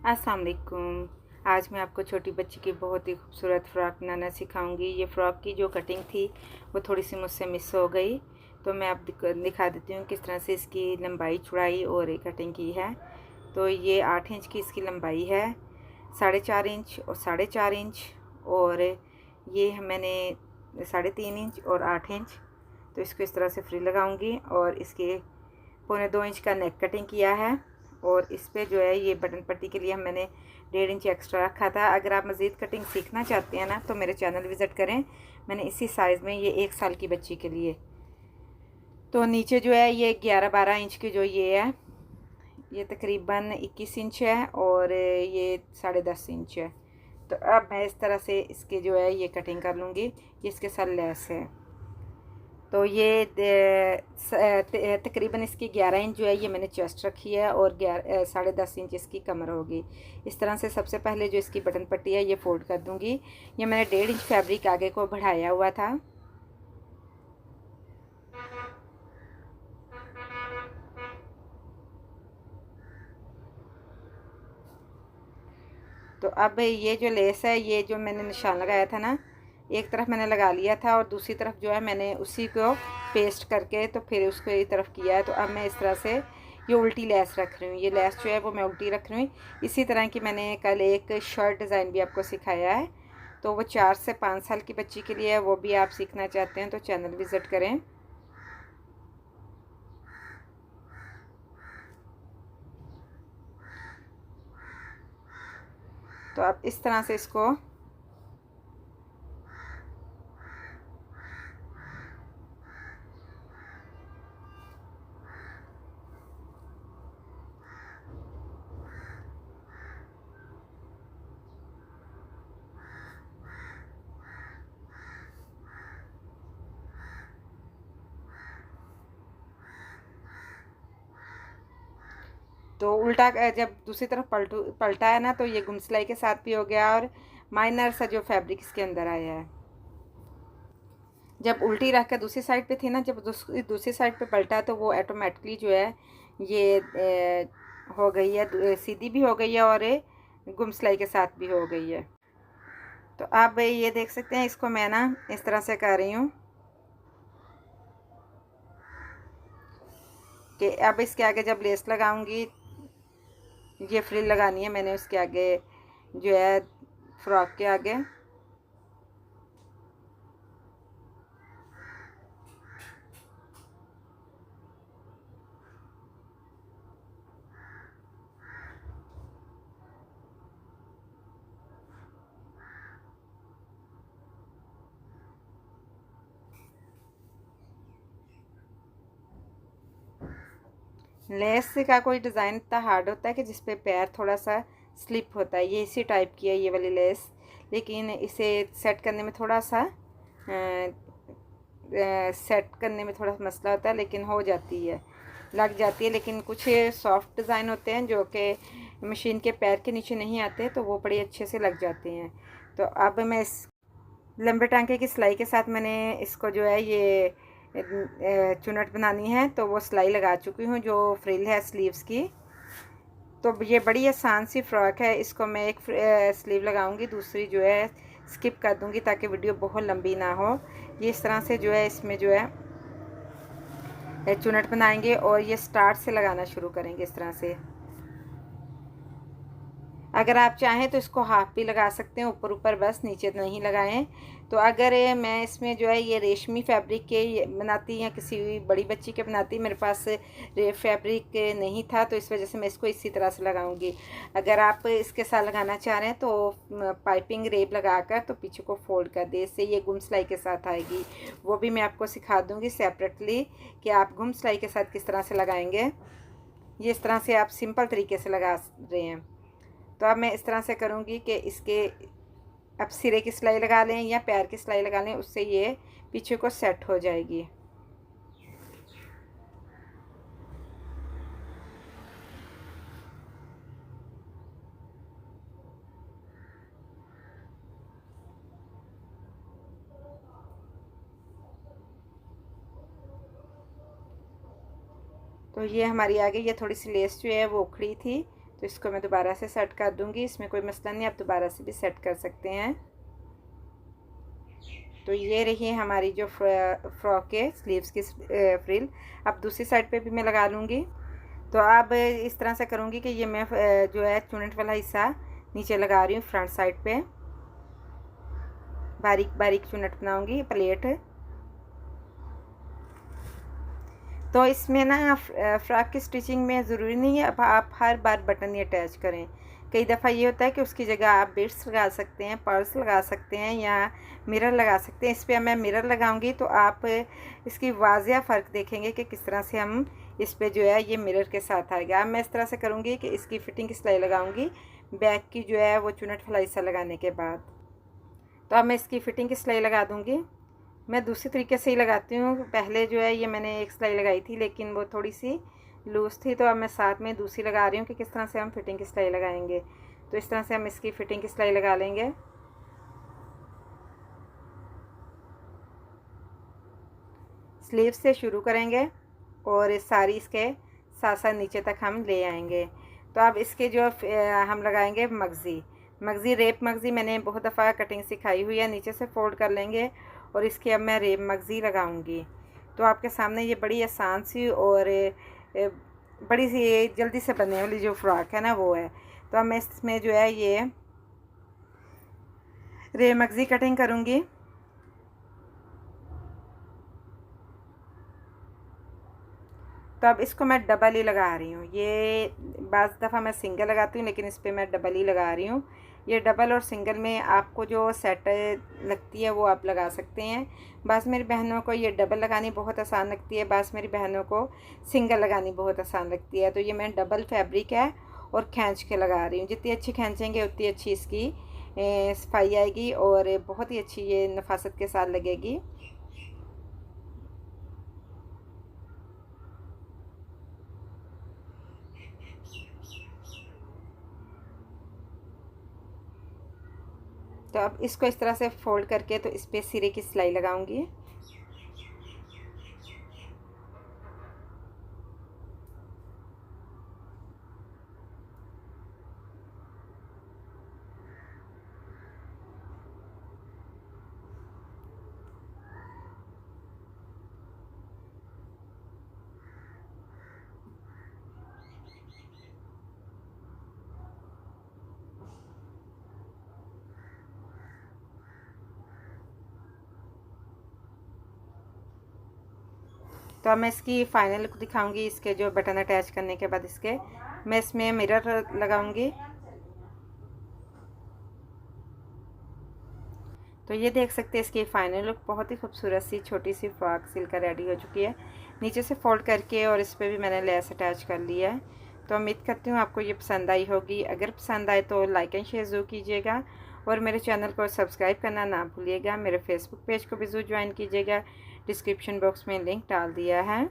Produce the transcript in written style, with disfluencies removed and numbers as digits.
अस्सलाम वालेकुम। आज मैं आपको छोटी बच्ची की बहुत ही खूबसूरत फ़्रॉक बनाना सिखाऊंगी। ये फ़्रॉक की जो कटिंग थी वो थोड़ी सी मुझसे मिस हो गई, तो मैं आप दिखा देती हूँ किस तरह से इसकी लंबाई चौड़ाई और कटिंग की है। तो ये 8 इंच की इसकी लंबाई है, 4.5 इंच और 4.5 इंच, और ये मैंने 3.5 इंच और 8 इंच। तो इसको इस तरह से फ्री लगाऊंगी और इसके 1.25 इंच का नेक कटिंग किया है। और इस पे जो है ये बटन पट्टी के लिए मैंने 1.5 इंच एक्स्ट्रा रखा था। अगर आप मज़ीद कटिंग सीखना चाहते हैं ना तो मेरे चैनल विज़िट करें। मैंने इसी साइज़ में ये 1 साल की बच्ची के लिए। तो नीचे जो है ये 11-12 इंच की जो ये है, ये तकरीबन 21 इंच है और ये 10.5 इंच है। तो अब मैं इस तरह से इसके जो है ये कटिंग कर लूँगी। ये इसके साथ लेस है। तो ये तकरीबन इसकी 11 इंच जो है ये मैंने चेस्ट रखी है और 10.5 इंच इसकी कमर होगी। इस तरह से सबसे पहले जो इसकी बटन पट्टी है ये फोल्ड कर दूंगी। ये मैंने 1.5 इंच फैब्रिक आगे को बढ़ाया हुआ था। तो अब ये जो लेस है, ये जो मैंने निशान लगाया था ना, एक तरफ मैंने लगा लिया था और दूसरी तरफ जो है मैंने उसी को पेस्ट करके तो फिर उसको एक तरफ किया है। तो अब मैं इस तरह से ये उल्टी लेस रख रही हूँ। ये लेस जो है वो मैं उल्टी रख रही हूँ। इसी तरह की मैंने कल एक शर्ट डिज़ाइन भी आपको सिखाया है, तो वो 4 से 5 साल की बच्ची के लिए है। वो भी आप सीखना चाहते हैं तो चैनल विज़िट करें। तो आप इस तरह से इसको तो उल्टा जब दूसरी तरफ पलटा है ना, तो ये गुम सिलाई के साथ भी हो गया और माइनर सा जो फैब्रिक इसके अंदर आया है। जब उल्टी रख कर दूसरी साइड पे थी ना, जब दूसरी साइड पे पलटा तो वो ऑटोमेटिकली जो है ये हो गई है, सीधी भी हो गई है और गुम सिलाई के साथ भी हो गई है। तो आप ये देख सकते हैं, इसको मैं ना इस तरह से कर रही हूँ कि अब इसके आगे जब लेस लगाऊंगी, ये फ्रिल लगानी है मैंने उसके आगे जो है फ्रॉक के आगे। लेस का कोई डिज़ाइन इतना हार्ड होता है कि जिस पे पैर थोड़ा सा स्लिप होता है। ये इसी टाइप की है ये वाली लेस, लेकिन इसे सेट करने में थोड़ा सा सेट करने में थोड़ा मसला होता है, लेकिन हो जाती है, लग जाती है। लेकिन कुछ सॉफ्ट डिज़ाइन होते हैं जो कि मशीन के पैर के नीचे नहीं आते, तो वो बड़े अच्छे से लग जाते हैं। तो अब मैं इस लंबे टांके की सिलाई के साथ मैंने इसको जो है ये चुनट बनानी है, तो वो सिलाई लगा चुकी हूँ जो फ्रिल है स्लीव्स की। तो ये बड़ी आसान सी फ्रॉक है। इसको मैं एक स्लीव लगाऊंगी, दूसरी जो है स्किप कर दूंगी ताकि वीडियो बहुत लंबी ना हो। ये इस तरह से जो है इसमें जो है चुनट बनाएंगे और ये स्टार्ट से लगाना शुरू करेंगे इस तरह से। अगर आप चाहें तो इसको हाफ भी लगा सकते हैं, ऊपर ऊपर बस, नीचे तो नहीं लगाएं। तो अगर मैं इसमें जो है ये रेशमी फैब्रिक के बनाती या किसी बड़ी बच्ची के बनाती, मेरे पास फैब्रिक नहीं था, तो इस वजह से मैं इसको इसी तरह से लगाऊंगी। अगर आप इसके साथ लगाना चाह रहे हैं तो पाइपिंग रेब लगाकर तो पीछे को फोल्ड कर दे, इससे ये गुम सिलाई के साथ आएगी। वो भी मैं आपको सिखा दूँगी सेपरेटली कि आप गुम सिलाई के साथ किस तरह से लगाएंगे। ये इस तरह से आप सिंपल तरीके से लगा रहे हैं। तो अब मैं इस तरह से करूँगी कि इसके अब सिरे की सिलाई लगा लें या पैर की सिलाई लगा लें, उससे ये पीछे को सेट हो जाएगी। तो ये हमारी आगे ये थोड़ी सी लेस जो है वो उखड़ी थी, तो इसको मैं दोबारा से सेट कर दूँगी, इसमें कोई मसला नहीं, आप दोबारा से भी सेट कर सकते हैं। तो ये रही हमारी जो फ्रॉक के स्लीव्स की फ्रिल। अब दूसरी साइड पे भी मैं लगा लूँगी। तो अब इस तरह से करूँगी कि ये मैं जो है चुनट वाला हिस्सा नीचे लगा रही हूँ फ्रंट साइड पे, बारीक बारीक चुनट बनाऊँगी प्लेट। तो इसमें ना फ्रॉक की स्टिचिंग में ज़रूरी नहीं है अब आप हर बार बटन ही अटैच करें। कई दफ़ा ये होता है कि उसकी जगह आप बिट्स लगा सकते हैं, पर्ल्स लगा सकते हैं या मिरर लगा सकते हैं। इस पर मैं मिरर लगाऊंगी तो आप इसकी वाज़िया फ़र्क देखेंगे कि किस तरह से हम इस पे जो है ये मिरर के साथ आएगा। अब मैं इस तरह से करूँगी कि इसकी फ़िटिंग की सिलाई लगाऊँगी बैक की जो है वो चुनट वाला हिस्सा लगाने के बाद। तो अब मैं इसकी फ़िटिंग की सिलाई लगा दूँगी। मैं दूसरी तरीके से ही लगाती हूँ। पहले जो है ये मैंने एक सिलाई लगाई थी लेकिन वो थोड़ी सी लूज़ थी, तो अब मैं साथ में दूसरी लगा रही हूँ कि किस तरह से हम फिटिंग की सिलाई लगाएंगे। तो इस तरह से हम इसकी फ़िटिंग की सिलाई लगा लेंगे। स्लीव से शुरू करेंगे और सारी इसके साथ साथ नीचे तक हम ले आएंगे। तो अब इसके जो हम लगाएंगे मगज़ी रेप मगज़ी मैंने बहुत दफ़ा कटिंग सिखाई हुई है। नीचे से फोल्ड कर लेंगे और इसके अब मैं रेप मगज़ी लगाऊंगी। तो आपके सामने ये बड़ी आसान सी और बड़ी सी जल्दी से बनने वाली जो फ्रॉक है ना वो है। तो अब मैं इसमें जो है ये रेप मगज़ी कटिंग करूँगी। तो अब इसको मैं डबल ही लगा रही हूँ। ये बाज़ दफ़ा मैं सिंगल लगाती हूँ लेकिन इस पर मैं डबल ही लगा रही हूँ। ये डबल और सिंगल में आपको जो सेट लगती है वो आप लगा सकते हैं। बस मेरी बहनों को ये डबल लगानी बहुत आसान लगती है, बस मेरी बहनों को सिंगल लगानी बहुत आसान लगती है। तो ये मैं डबल फैब्रिक है और खींच के लगा रही हूँ। जितनी अच्छी खींचेंगे उतनी अच्छी इसकी सफाई आएगी और बहुत ही अच्छी ये नफासत के साथ लगेगी। तो अब इसको इस तरह से फोल्ड करके तो इस पर सिरे की सिलाई लगाऊंगी। तो अब मैं इसकी फाइनल लुक दिखाऊंगी। इसके जो बटन अटैच करने के बाद इसके मैं इसमें मिरर लगाऊंगी। तो ये देख सकते हैं इसकी फाइनल लुक बहुत ही खूबसूरत सी छोटी सी फ्रॉक सिलकर रेडी हो चुकी है। नीचे से फोल्ड करके और इस पर भी मैंने लेस अटैच कर लिया है। तो उम्मीद करती हूँ आपको ये पसंद आई होगी। अगर पसंद आए तो लाइक एंड शेयर ज़रूर कीजिएगा और मेरे चैनल को सब्सक्राइब करना ना भूलिएगा। मेरे फेसबुक पेज को भी ज़रूर ज्वाइन कीजिएगा, डिस्क्रिप्शन बॉक्स में लिंक डाल दिया है।